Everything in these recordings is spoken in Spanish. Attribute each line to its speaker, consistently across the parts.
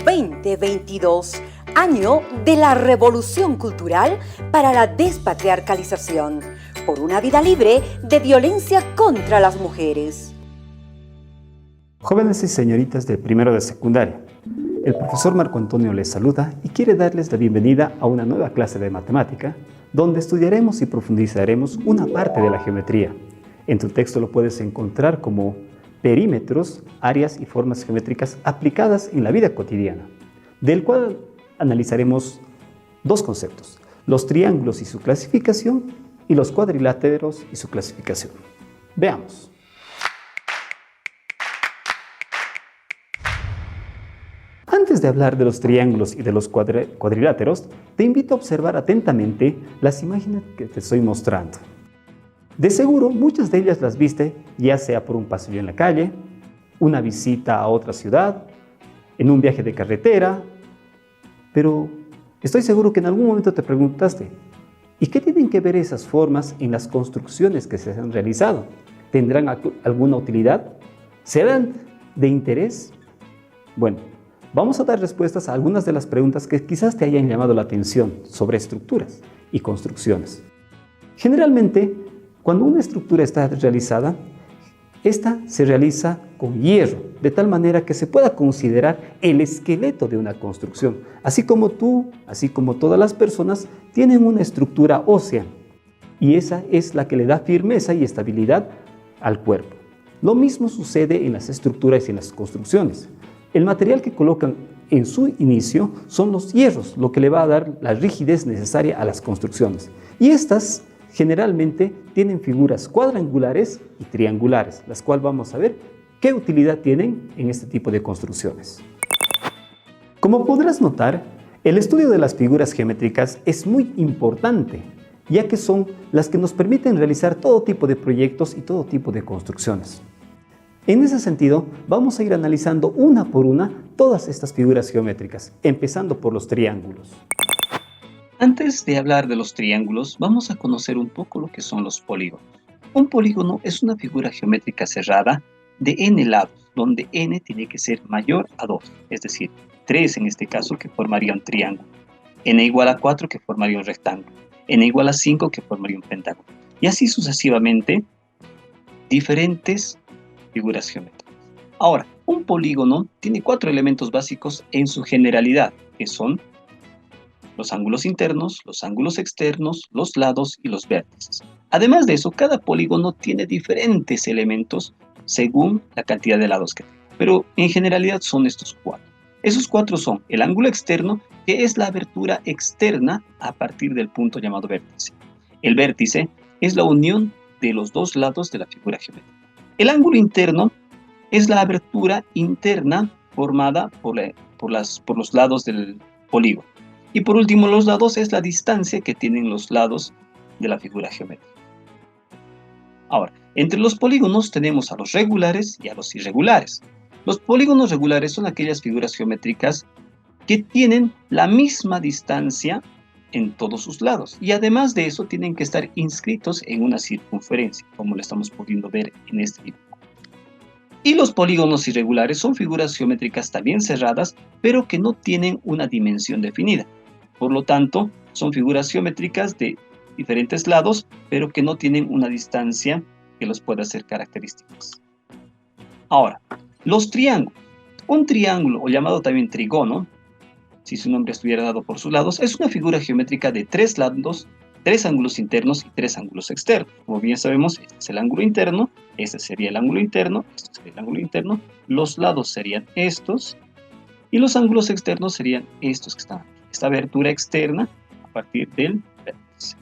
Speaker 1: 2022, año de la revolución cultural para la despatriarcalización, por una vida libre de violencia contra las mujeres.
Speaker 2: Jóvenes y señoritas de primero de secundaria, el profesor Marco Antonio les saluda y quiere darles la bienvenida a una nueva clase de matemática, donde estudiaremos y profundizaremos una parte de la geometría. En tu texto lo puedes encontrar como perímetros, áreas y formas geométricas aplicadas en la vida cotidiana, del cual analizaremos dos conceptos: los triángulos y su clasificación y los cuadriláteros y su clasificación. Veamos. Antes de hablar de los triángulos y de los cuadriláteros, te invito a observar atentamente las imágenes que te estoy mostrando. De seguro, muchas de ellas las viste, ya sea por un paseo en la calle, una visita a otra ciudad, en un viaje de carretera, pero estoy seguro que en algún momento te preguntaste, ¿y qué tienen que ver esas formas en las construcciones que se han realizado? ¿Tendrán alguna utilidad? ¿Serán de interés? Bueno, vamos a dar respuestas a algunas de las preguntas que quizás te hayan llamado la atención sobre estructuras y construcciones. Generalmente, cuando una estructura está realizada, esta se realiza con hierro, de tal manera que se pueda considerar el esqueleto de una construcción, así como tú, así como todas las personas, tienen una estructura ósea, y esa es la que le da firmeza y estabilidad al cuerpo. Lo mismo sucede en las estructuras y en las construcciones. El material que colocan en su inicio son los hierros, lo que le va a dar la rigidez necesaria a las construcciones. Y estas generalmente tienen figuras cuadrangulares y triangulares, las cuales vamos a ver qué utilidad tienen en este tipo de construcciones. Como podrás notar, el estudio de las figuras geométricas es muy importante, ya que son las que nos permiten realizar todo tipo de proyectos y todo tipo de construcciones. En ese sentido, vamos a ir analizando una por una todas estas figuras geométricas, empezando por los triángulos.
Speaker 3: Antes de hablar de los triángulos, vamos a conocer un poco lo que son los polígonos. Un polígono es una figura geométrica cerrada de n lados, donde n tiene que ser mayor a 2, es decir, 3 en este caso, que formaría un triángulo, n igual a 4 que formaría un rectángulo, n igual a 5 que formaría un pentágono, y así sucesivamente diferentes figuras geométricas. Ahora, un polígono tiene 4 elementos básicos en su generalidad, que son los ángulos internos, los ángulos externos, los lados y los vértices. Además de eso, cada polígono tiene diferentes elementos según la cantidad de lados que tiene, pero en generalidad son estos 4. Esos 4 son el ángulo externo, que es la abertura externa a partir del punto llamado vértice. El vértice es la unión de los dos lados de la figura geométrica. El ángulo interno es la abertura interna formada por los lados del polígono. Y por último, los lados es la distancia que tienen los lados de la figura geométrica. Ahora, entre los polígonos tenemos a los regulares y a los irregulares. Los polígonos regulares son aquellas figuras geométricas que tienen la misma distancia en todos sus lados. Y además de eso, tienen que estar inscritos en una circunferencia, como lo estamos pudiendo ver en este dibujo. Y los polígonos irregulares son figuras geométricas también cerradas, pero que no tienen una dimensión definida. Por lo tanto, son figuras geométricas de diferentes lados, pero que no tienen una distancia que los pueda hacer características. Ahora, los triángulos. Un triángulo, o llamado también trígono, si su nombre estuviera dado por sus lados, es una figura geométrica de 3 lados, 3 ángulos internos y 3 ángulos externos. Como bien sabemos, este es el ángulo interno, este sería el ángulo interno, este sería el ángulo interno, los lados serían estos, y los ángulos externos serían estos que están aquí. Esta abertura externa a partir del vértice.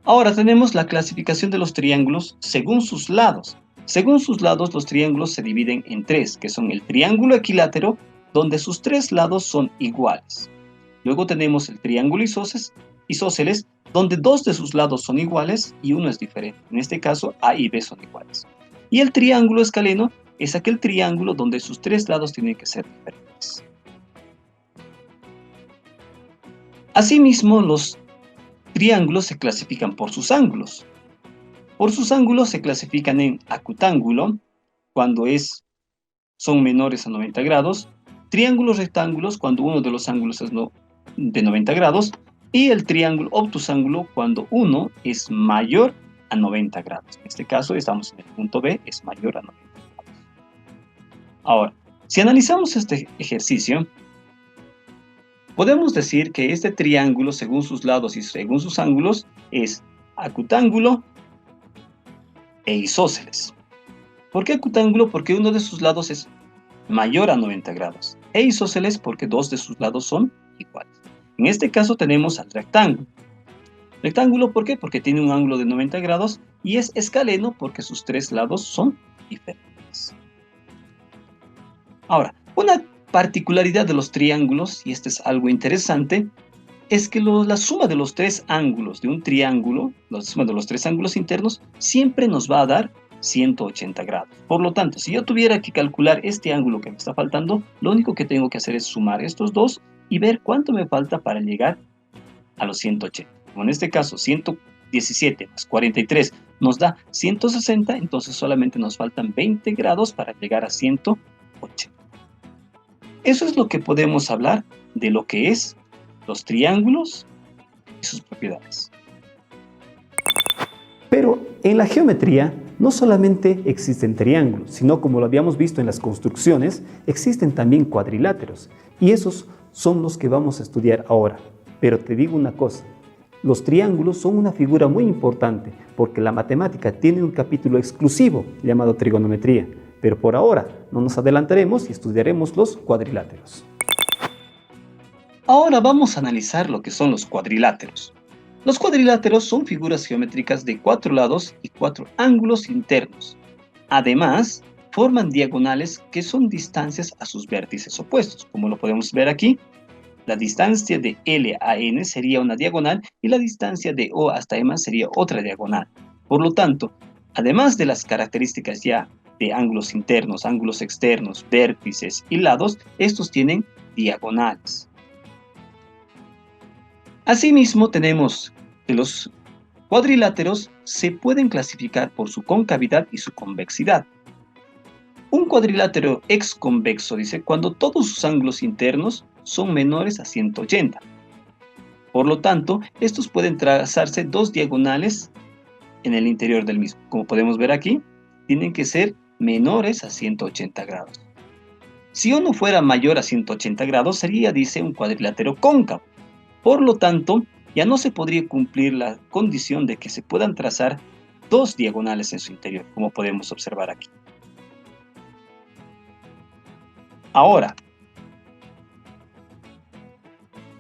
Speaker 3: Ahora tenemos la clasificación de los triángulos según sus lados. Según sus lados, los triángulos se dividen en 3, que son el triángulo equilátero, donde sus 3 lados son iguales. Luego tenemos el triángulo isósceles, donde 2 de sus lados son iguales y uno es diferente. En este caso, A y B son iguales. Y el triángulo escaleno es aquel triángulo donde sus 3 lados tienen que ser diferentes. Asimismo, los triángulos se clasifican por sus ángulos. Por sus ángulos se clasifican en acutángulo, cuando son menores a 90 grados, triángulos rectángulos cuando uno de los ángulos es de 90 grados y el triángulo obtusángulo cuando uno es mayor a 90 grados. En este caso estamos en el punto B, es mayor a 90 grados. Ahora, si analizamos este ejercicio, podemos decir que este triángulo, según sus lados y según sus ángulos, es acutángulo e isósceles. ¿Por qué acutángulo? Porque uno de sus lados es mayor a 90 grados. E isósceles porque dos de sus lados son iguales. En este caso tenemos al rectángulo. Rectángulo, ¿por qué? Porque tiene un ángulo de 90 grados y es escaleno porque sus tres lados son diferentes. Ahora, una particularidad de los triángulos, y este es algo interesante, es que la suma de los tres ángulos de un triángulo, la suma de los tres ángulos internos, siempre nos va a dar 180 grados. Por lo tanto, si yo tuviera que calcular este ángulo que me está faltando, lo único que tengo que hacer es sumar estos dos y ver cuánto me falta para llegar a los 180. Como en este caso, 117 más 43 nos da 160, entonces solamente nos faltan 20 grados para llegar a 180. Eso es lo que podemos hablar de lo que es los triángulos y sus propiedades.
Speaker 2: Pero en la geometría no solamente existen triángulos, sino como lo habíamos visto en las construcciones, existen también cuadriláteros. Y esos son los que vamos a estudiar ahora. Pero te digo una cosa, los triángulos son una figura muy importante porque la matemática tiene un capítulo exclusivo llamado trigonometría. Pero por ahora no nos adelantaremos y estudiaremos los cuadriláteros.
Speaker 3: Ahora vamos a analizar lo que son los cuadriláteros. Los cuadriláteros son figuras geométricas de 4 lados y 4 ángulos internos. Además, forman diagonales que son distancias a sus vértices opuestos. Como lo podemos ver aquí, la distancia de L a N sería una diagonal y la distancia de O hasta M sería otra diagonal. Por lo tanto, además de las características ya de ángulos internos, ángulos externos, vértices y lados, estos tienen diagonales. Asimismo, tenemos que los cuadriláteros se pueden clasificar por su concavidad y su convexidad. Un cuadrilátero exconvexo dice cuando todos sus ángulos internos son menores a 180. Por lo tanto, estos pueden trazarse dos diagonales en el interior del mismo. Como podemos ver aquí, tienen que ser menores a 180 grados. Si uno fuera mayor a 180 grados, sería, dice, un cuadrilátero cóncavo. Por lo tanto, ya no se podría cumplir la condición de que se puedan trazar dos diagonales en su interior, como podemos observar aquí. Ahora,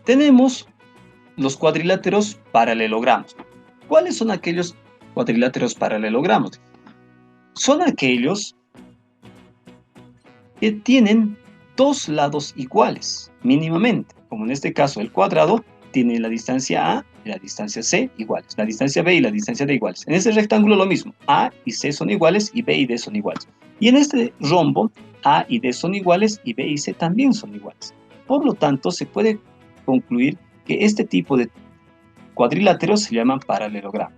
Speaker 3: tenemos los cuadriláteros paralelogramos. ¿Cuáles son aquellos cuadriláteros paralelogramos? Son aquellos que tienen dos lados iguales, mínimamente. Como en este caso, el cuadrado tiene la distancia A y la distancia C iguales, la distancia B y la distancia D iguales. En este rectángulo lo mismo, A y C son iguales y B y D son iguales. Y en este rombo, A y D son iguales y B y C también son iguales. Por lo tanto, se puede concluir que este tipo de cuadriláteros se llaman paralelogramos.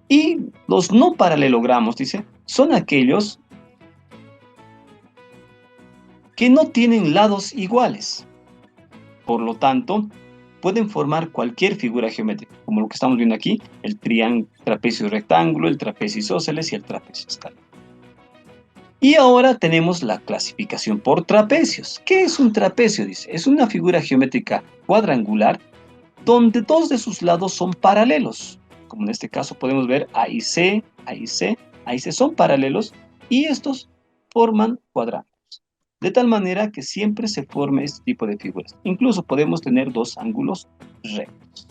Speaker 3: Y los no paralelogramos, dice, son aquellos que no tienen lados iguales. Por lo tanto, pueden formar cualquier figura geométrica, como lo que estamos viendo aquí, el trapecio rectángulo, el trapecio isósceles y el trapecio escaleno. Y ahora tenemos la clasificación por trapecios. ¿Qué es un trapecio? Dice, es una figura geométrica cuadrangular donde dos de sus lados son paralelos. Como en este caso podemos ver A y C, A y C, A y C son paralelos y estos forman cuadrángulos. De tal manera que siempre se forme este tipo de figuras. Incluso podemos tener dos ángulos rectos.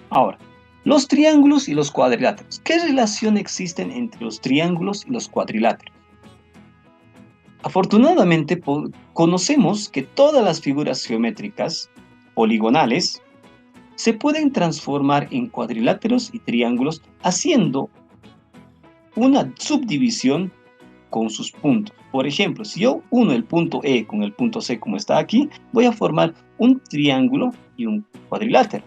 Speaker 3: Ahora, los triángulos y los cuadriláteros. ¿Qué relación existen entre los triángulos y los cuadriláteros? Afortunadamente, conocemos que todas las figuras geométricas poligonales se pueden transformar en cuadriláteros y triángulos haciendo una subdivisión con sus puntos. Por ejemplo, si yo uno el punto E con el punto C como está aquí, voy a formar un triángulo y un cuadrilátero,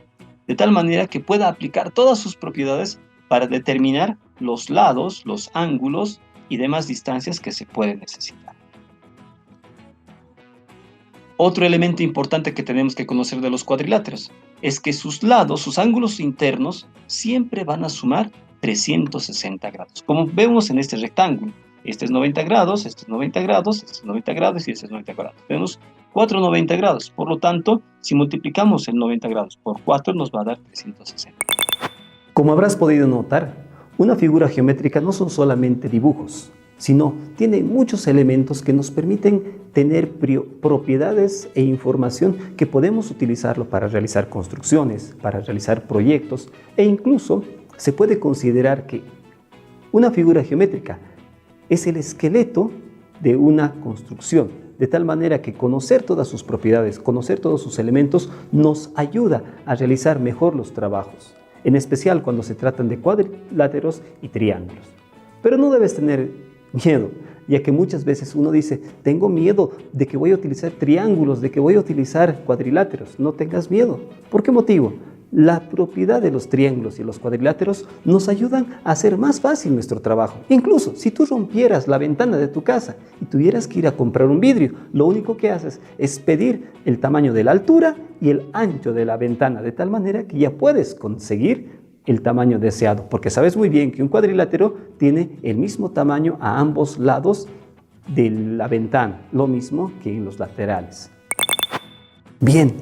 Speaker 3: de tal manera que pueda aplicar todas sus propiedades para determinar los lados, los ángulos y demás distancias que se pueden necesitar. Otro elemento importante que tenemos que conocer de los cuadriláteros es que sus lados, sus ángulos internos, siempre van a sumar 360 grados. Como vemos en este rectángulo, este es 90 grados, este es 90 grados, este es 90 grados y este es 90 grados. Tenemos 4 90 grados. Por lo tanto, si multiplicamos el 90 grados por 4, nos va a dar 360.
Speaker 2: Como habrás podido notar, una figura geométrica no son solamente dibujos, sino tiene muchos elementos que nos permiten tener propiedades e información que podemos utilizarlo para realizar construcciones, para realizar proyectos, e incluso se puede considerar que una figura geométrica es el esqueleto de una construcción, de tal manera que conocer todas sus propiedades, conocer todos sus elementos, nos ayuda a realizar mejor los trabajos, en especial cuando se tratan de cuadriláteros y triángulos. Pero no debes tener miedo, ya que muchas veces uno dice, tengo miedo de que voy a utilizar triángulos, de que voy a utilizar cuadriláteros. No tengas miedo. ¿Por qué motivo? La propiedad de los triángulos y los cuadriláteros nos ayudan a hacer más fácil nuestro trabajo. Incluso si tú rompieras la ventana de tu casa y tuvieras que ir a comprar un vidrio, lo único que haces es pedir el tamaño de la altura y el ancho de la ventana, de tal manera que ya puedes conseguir el tamaño deseado, porque sabes muy bien que un cuadrilátero tiene el mismo tamaño a ambos lados de la ventana, lo mismo que en los laterales. Bien,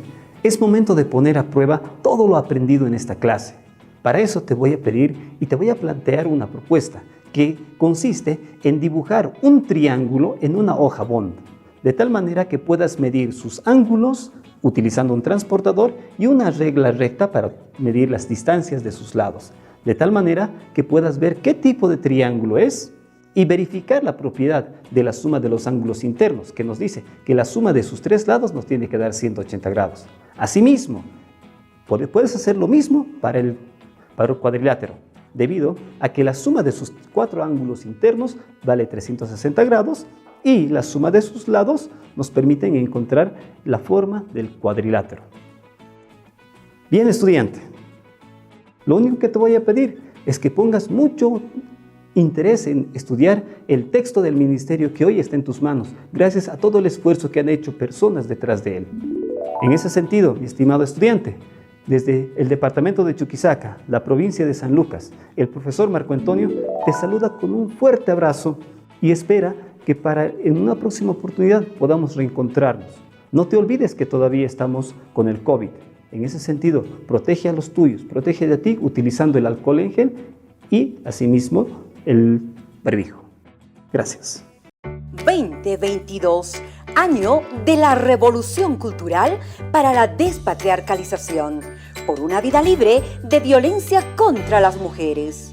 Speaker 2: es momento de poner a prueba todo lo aprendido en esta clase. Para eso te voy a pedir y te voy a plantear una propuesta que consiste en dibujar un triángulo en una hoja bond, de tal manera que puedas medir sus ángulos utilizando un transportador y una regla recta para medir las distancias de sus lados, de tal manera que puedas ver qué tipo de triángulo es y verificar la propiedad de la suma de los ángulos internos, que nos dice que la suma de sus tres lados nos tiene que dar 180 grados. Asimismo, puedes hacer lo mismo para el cuadrilátero, debido a que la suma de sus cuatro ángulos internos vale 360 grados y la suma de sus lados nos permiten encontrar la forma del cuadrilátero. Bien, estudiante, lo único que te voy a pedir es que pongas mucho interés en estudiar el texto del ministerio que hoy está en tus manos, gracias a todo el esfuerzo que han hecho personas detrás de él. En ese sentido, mi estimado estudiante, desde el departamento de Chuquisaca, la provincia de San Lucas, el profesor Marco Antonio te saluda con un fuerte abrazo y espera que en una próxima oportunidad podamos reencontrarnos. No te olvides que todavía estamos con el COVID. En ese sentido, protege a los tuyos, protege de ti utilizando el alcohol en gel y, asimismo, el barbijo. Gracias.
Speaker 1: 2022, año de la revolución cultural para la despatriarcalización, por una vida libre de violencia contra las mujeres.